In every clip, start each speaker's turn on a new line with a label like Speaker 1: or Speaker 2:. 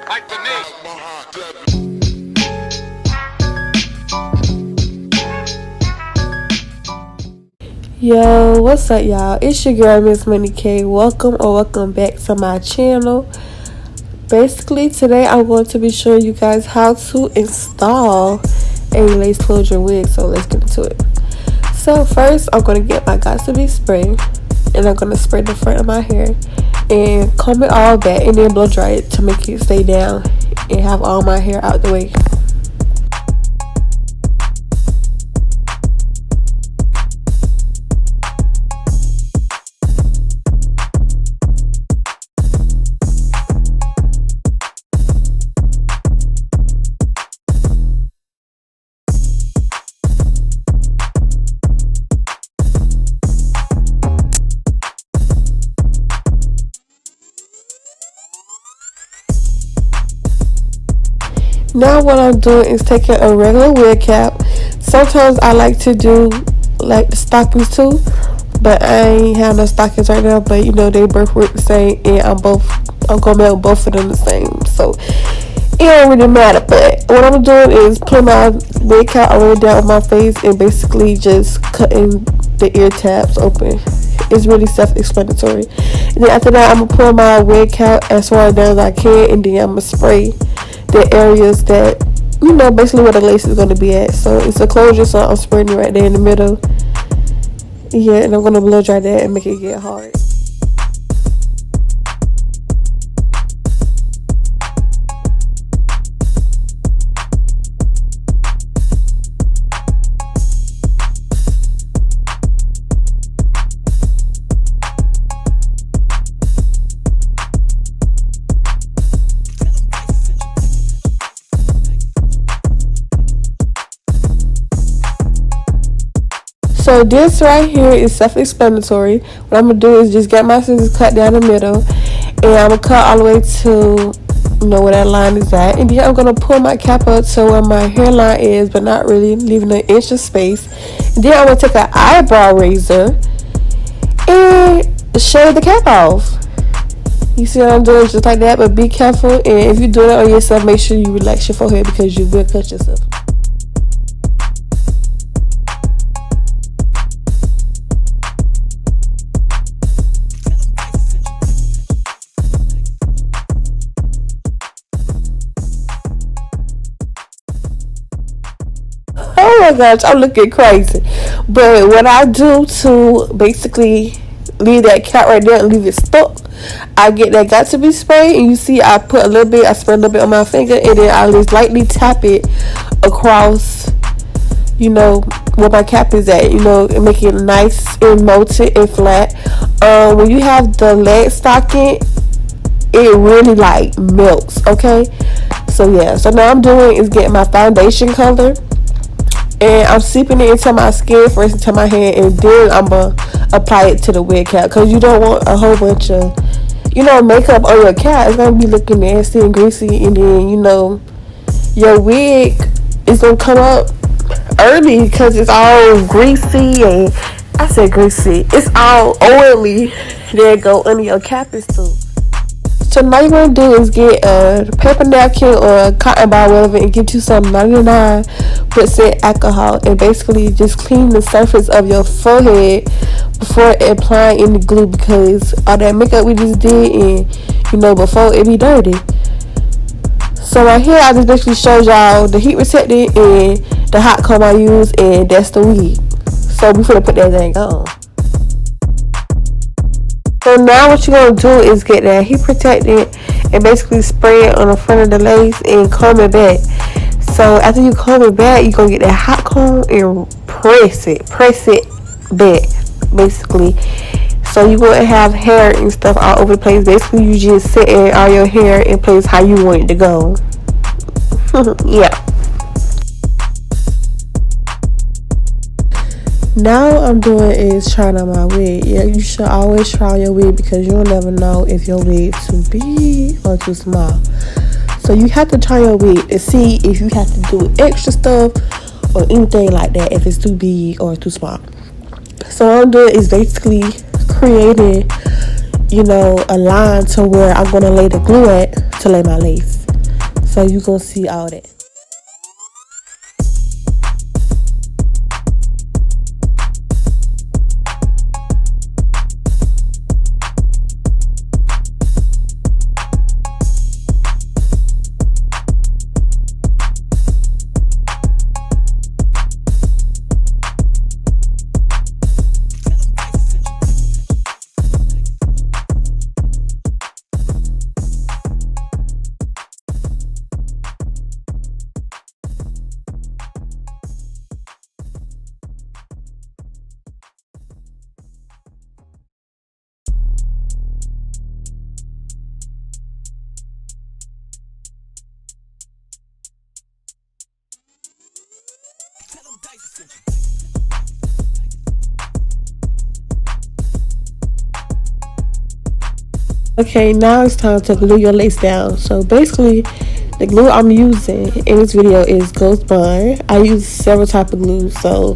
Speaker 1: Like the knee.
Speaker 2: Yo, what's up, y'all? It's your girl, Miss Money K. Welcome back to my channel. Basically, today I'm going to be showing you guys how to install a lace closure wig. So let's get into it. So first, I'm going to get my Got2B spray, and I'm going to spray the front of my hair and comb it all back, and then blow dry it to make it stay down and have all my hair out the way. Now what I'm doing is taking a regular wig cap. Sometimes I like to do like the stockings too, but I ain't have no stockings right now. But you know, they both work the same, and I'm gonna make both of them the same, so it don't really matter. But what I'm doing is putting my wig cap all the way down on my face and basically just cutting the ear tabs open. It's really self-explanatory. And then after that, I'm gonna pull my wig cap as far down as I can, and then I'm gonna spray the areas that, you know, basically where the lace is going to be at. So it's a closure, so I'm spraying it right there in the middle. Yeah, and I'm going to blow dry that and make it get hard. So this right here is self-explanatory. What I'm gonna do is just get my scissors, cut down the middle, and I'm gonna cut all the way to, you know, where that line is at. And then I'm gonna pull my cap up to where my hairline is, but not really, leaving an inch of space. And then I'm gonna take an eyebrow razor and shave the cap off. You see what I'm doing? Just like that, but be careful. And if you do that on yourself, make sure you relax your forehead because you will cut yourself. Oh my gosh, I'm looking crazy. But what I do to basically leave that cap right there and leave it stuck, I get that Got2B spray, and you see I put a little bit, I spread a little bit on my finger, and then I just lightly tap it across, you know, where my cap is at, you know, and make it nice and melted and flat. When you have the leg stocking, it really like melts, okay? So yeah, so now I'm doing is getting my foundation color, and I'm seeping it into my skin first, into my hand, and then I'm gonna apply it to the wig cap, because you don't want a whole bunch of, you know, makeup on your cap. It's gonna be looking nasty and greasy, and then, you know, your wig is gonna come up early because it's all greasy, and I said greasy, it's all oily. There go under your cap is too. So now you're going to do is get a paper napkin or a cotton ball, whatever, and get you some 99% alcohol, and basically just clean the surface of your forehead before applying any glue, because all that makeup we just did, and you know, before it be dirty. So right here I just basically showed y'all the heat protectant and the hot comb I use, and that's the wig. So we finna put that thing on. So now what you're going to do is get that heat protectant and basically spray it on the front of the lace and comb it back. So after you comb it back, you're going to get that hot comb and press it back, basically. So you're going to have hair and stuff all over the place. Basically, you just setting all your hair in place how you want it to go. Yeah. Now I'm doing is trying on my wig. Yeah, you should always try on your wig, because you'll never know if your wig is too big or too small. So you have to try your wig to see if you have to do extra stuff or anything like that, if it's too big or too small. So what I'm doing is basically creating, you know, a line to where I'm going to lay the glue at to lay my lace. So you gonna see all that. Okay, now it's time to glue your lace down. So basically, the glue I'm using in this video is Ghost Bond. I use several type of glues, so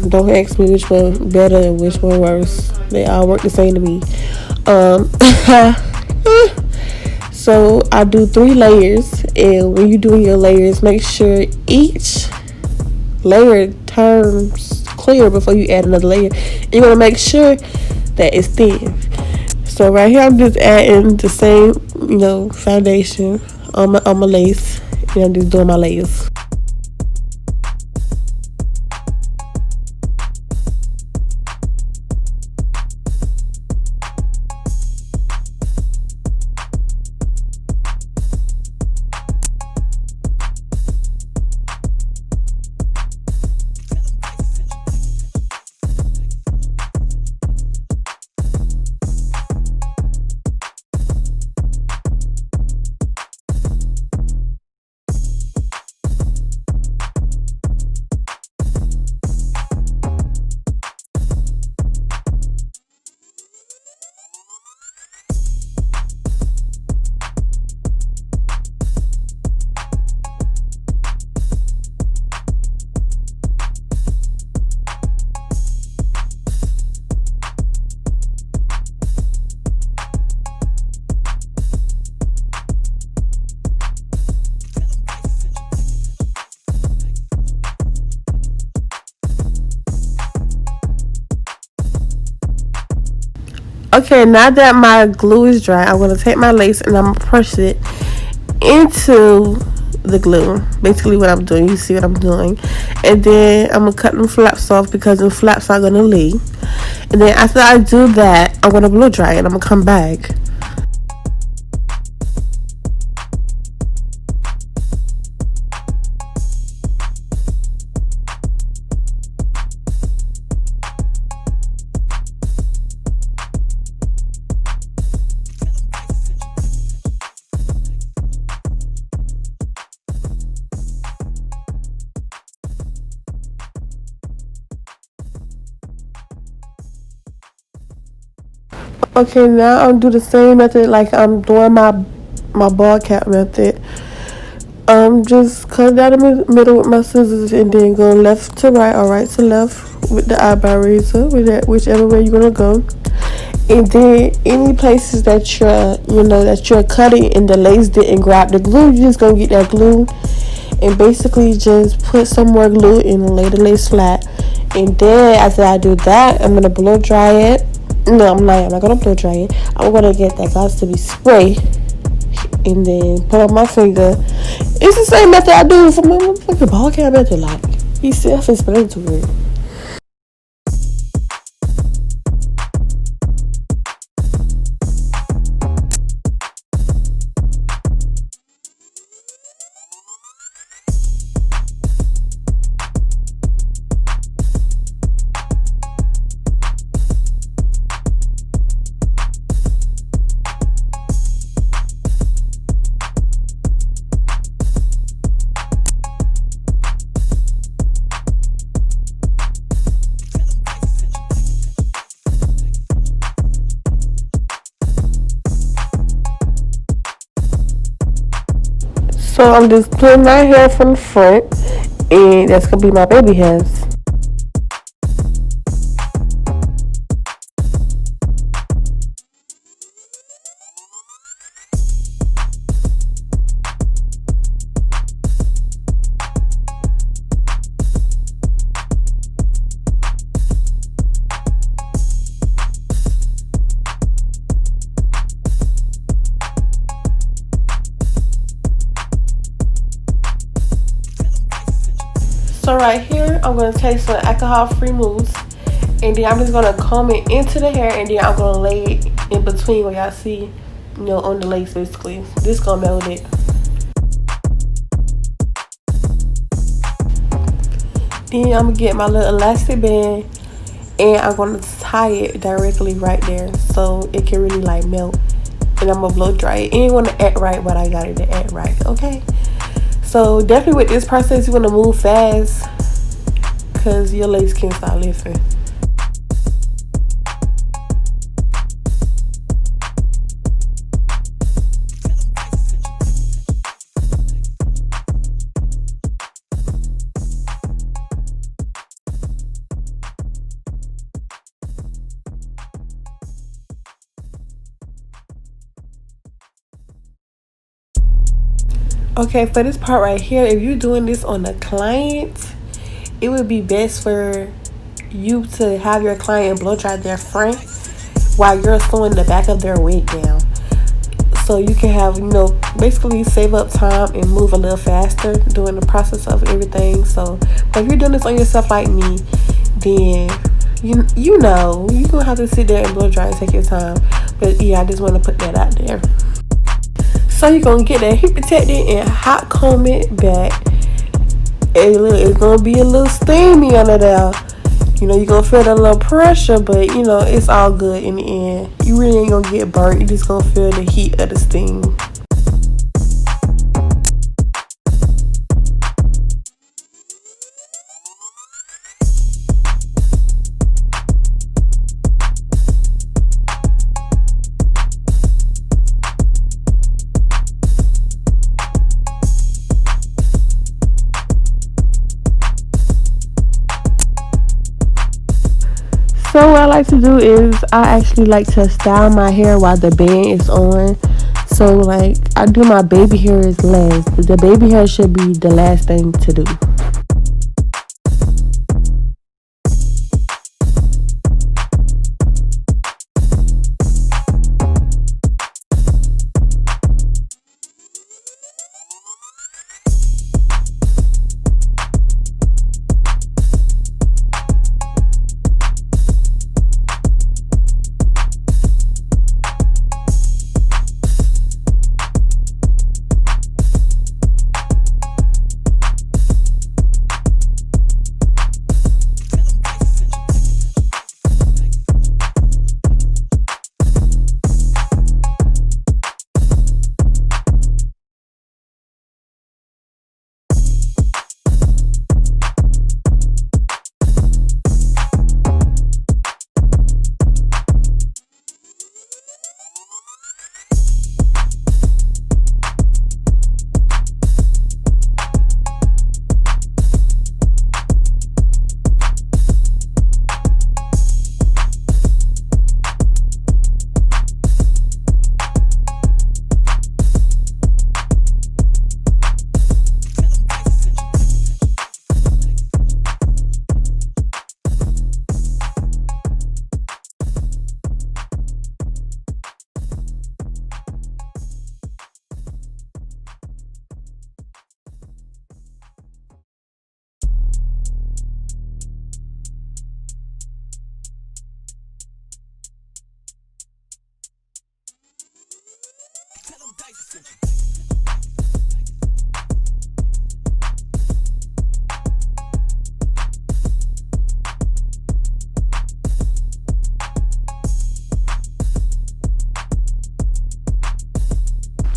Speaker 2: don't ask me which one better and which one worse. They all work the same to me. Um, so I do 3 layers, and when you're doing your layers, make sure each layer turns clear before you add another layer. You want to make sure that it's thin. So right here, I'm just adding the same, foundation on my lace, and I'm just doing my layers. Okay, now that my glue is dry, I'm going to take my lace and I'm going to push it into the glue. Basically what I'm doing, you see what I'm doing. And then I'm going to cut them flaps off because the flaps are going to leave. And then after I do that, I'm going to blow dry it and I'm going to come back. Okay, now I'm doing the same method like I'm doing my ball cap method. Just cut down the middle with my scissors and then go left to right or right to left with the eyebrow razor, with that whichever way you're gonna go. And then any places that you're cutting and the lace didn't grab the glue, you're just gonna get that glue and basically just put some more glue and lay the lace flat. And then after I do that, I'm gonna blow dry it. No, I'm not gonna blow dry it. I'm gonna get that got to be spray and then put on my finger. It's the same method I do for my motherfucking ball cap method. Like, he's self-explanatory. So I'm just putting my hair from the front, and that's gonna be my baby hairs. So right here, I'm going to take some alcohol-free mousse. And then I'm just going to comb it into the hair. And then I'm going to lay it in between where y'all see, on the lace basically. This going to melt it. Then I'm going to get my little elastic band. And I'm going to tie it directly right there. So it can really like melt. And I'm going to blow dry it. And you want to act right what I got it to act right. Okay? So definitely with this process, you want to move fast. Because your lace can't start lifting. Okay, for this part right here, if you're doing this on a client, it would be best for you to have your client blow dry their front while you're sewing the back of their wig down. So you can have, basically save up time and move a little faster during the process of everything. So but if you're doing this on yourself like me, then you're gonna have to sit there and blow dry and take your time. But yeah, I just want to put that out there. So you're going to get that heat protected and hot comb it back. It's going to be a little steamy under there. You're going to feel that little pressure, but, it's all good in the end. You really ain't going to get burnt. You're just going to feel the heat of the steam. So what I like to do is I actually like to style my hair while the band is on. So like I do my baby hair as last. The baby hair should be the last thing to do.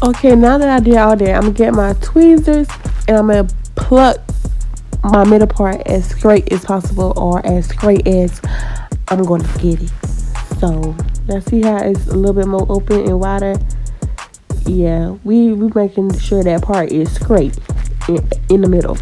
Speaker 2: Okay, now that I did all that, I'm going to get my tweezers and I'm going to pluck my middle part as straight as possible, or as straight as I'm going to get it. So, now see how it's a little bit more open and wider? Yeah, we making sure that part is straight in the middle.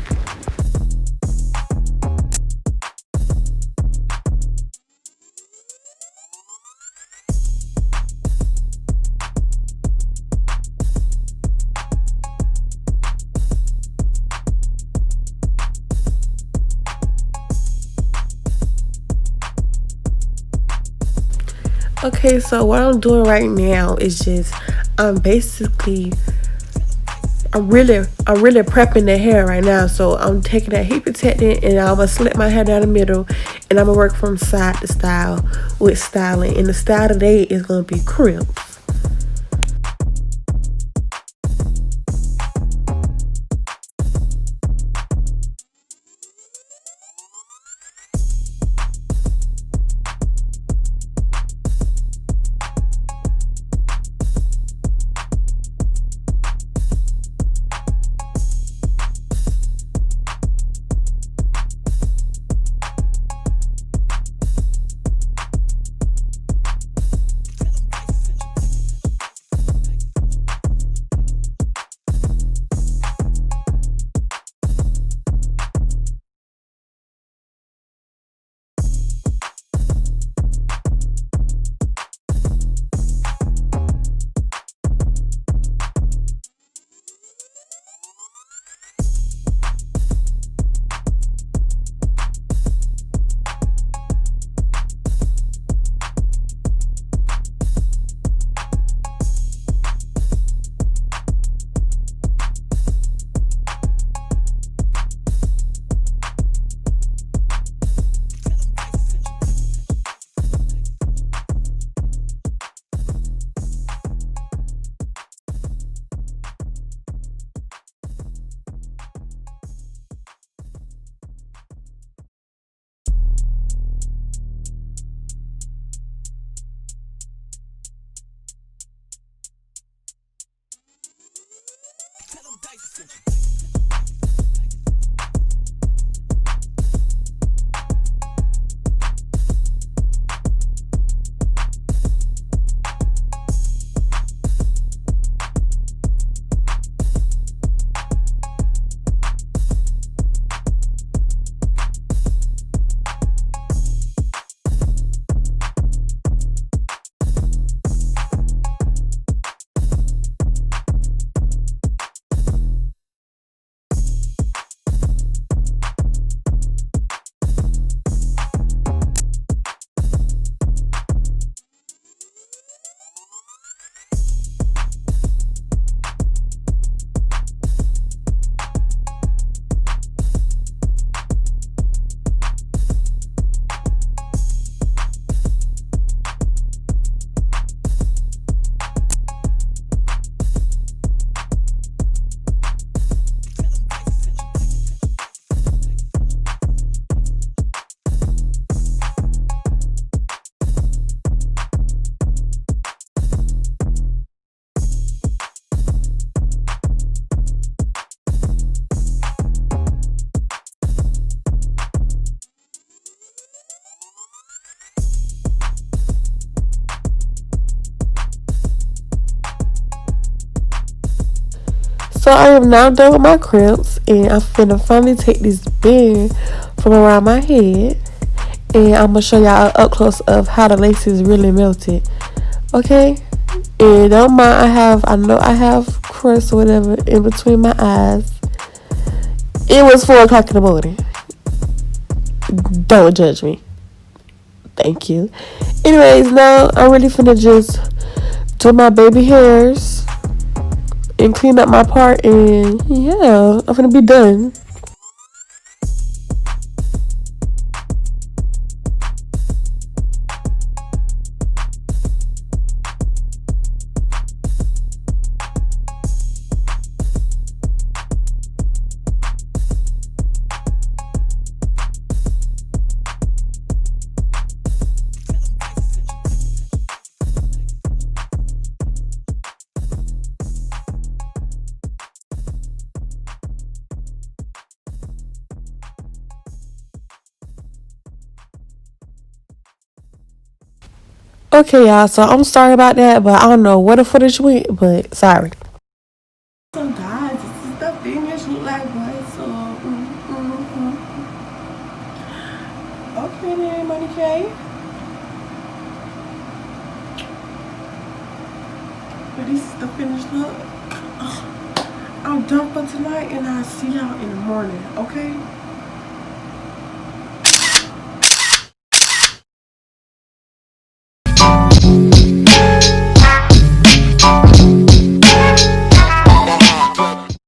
Speaker 2: Okay, so what I'm doing right now is just I'm basically I'm really prepping the hair right now. So I'm taking that heat protectant and I'm gonna slit my hair down the middle, and I'm gonna work from side to style with styling. And the style today is gonna be crimp. So I am now done with my crimps, and I'm finna finally take this band from around my head, and I'm gonna show y'all up close of how the lace is really melted. Okay, and don't mind, I know I have crust or whatever in between my eyes. It was 4 o'clock in the morning. Don't judge me. Thank you. Anyways, now I'm really finna just do my baby hairs and clean up my part, and yeah, I'm gonna be done. Okay, y'all, so I'm sorry about that, but I don't know where the footage went, but sorry. So guys, this is the finished look like what, so okay then, Money K. But this is the finished look. I'm done for tonight, and I'll see y'all in the morning, okay?